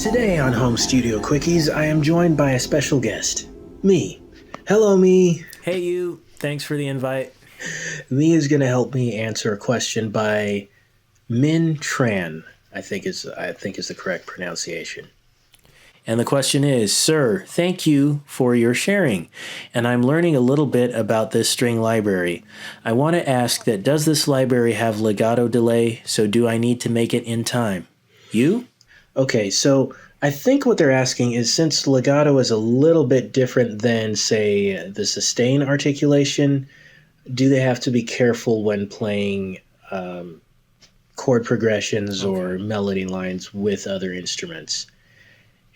Today on Home Studio Quickies, I am joined by a special guest, me. Hello, me. Hey, you. Thanks for the invite. Me is going to help me answer a question by Min Tran, I think is the correct pronunciation. And the question is, Sir, thank you for your sharing. And I'm learning a little bit about this string library. I want to ask that does this library have legato delay? So do I need to make it in time? You? Okay, so I think what they're asking is since legato is a little bit different than, say, the sustain articulation, do they have to be careful when playing chord progressions or melody lines with other instruments?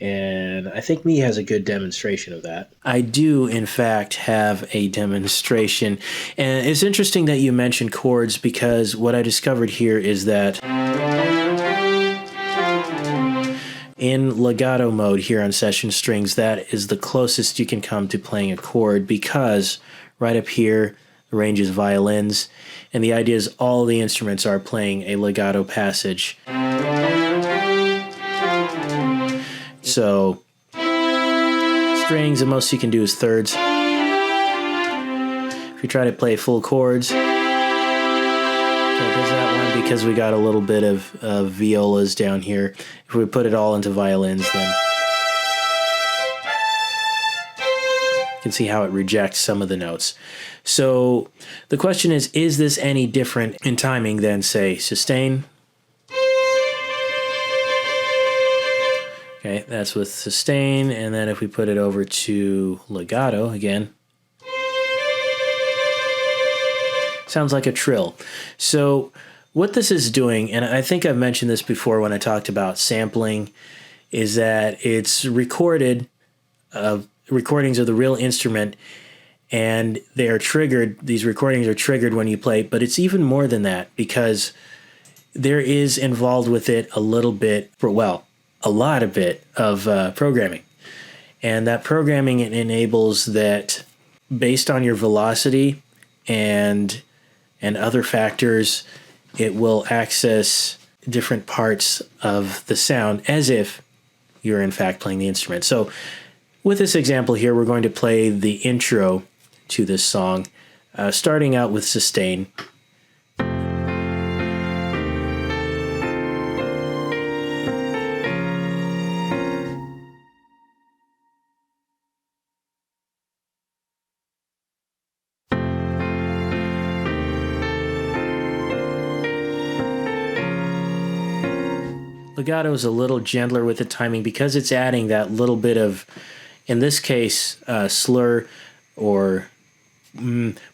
And I think me has a good demonstration of that. I do, in fact, have a demonstration. And it's interesting that you mentioned chords because what I discovered here is that in legato mode here on Session Strings, that is the closest you can come to playing a chord because right up here, the range is violins, and the idea is all the instruments are playing a legato passage. So, strings, the most you can do is thirds. If you try to play full chords, can't do that one because we got a little bit of violas down here. If we put it all into violins, then you can see how it rejects some of the notes. So the question is this any different in timing than, say, sustain? Okay, that's with sustain, and then if we put it over to legato again, sounds like a trill. So what this is doing, and I think I've mentioned this before when I talked about sampling, is that it's recordings of the real instrument, and they are triggered. These recordings are triggered when you play, but it's even more than that because there is involved with it a lot of programming. And that programming enables that based on your velocity and other factors, it will access different parts of the sound as if you're in fact playing the instrument. So with this example here, we're going to play the intro to this song, starting out with sustain. Legato is a little gentler with the timing because it's adding that little bit of, in this case, slur or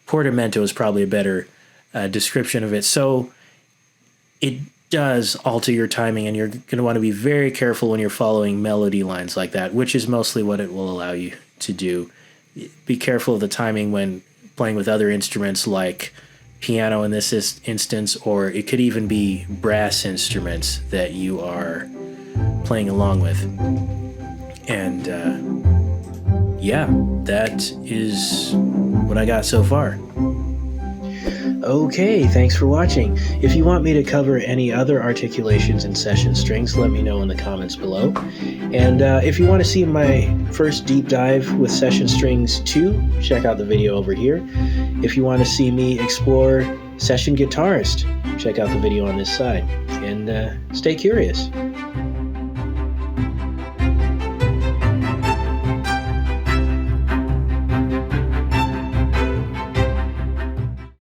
portamento is probably a better description of it. So it does alter your timing, and you're going to want to be very careful when you're following melody lines like that, which is mostly what it will allow you to do. Be careful of the timing when playing with other instruments like piano in this instance, or it could even be brass instruments that you are playing along with. And yeah, that is what I got so far. Okay, thanks for watching. If you want me to cover any other articulations in Session Strings, let me know in the comments below. And if you want to see my first deep dive with Session Strings 2, check out the video over here. If you want to see me explore Session Guitarist, check out the video on this side. And stay curious.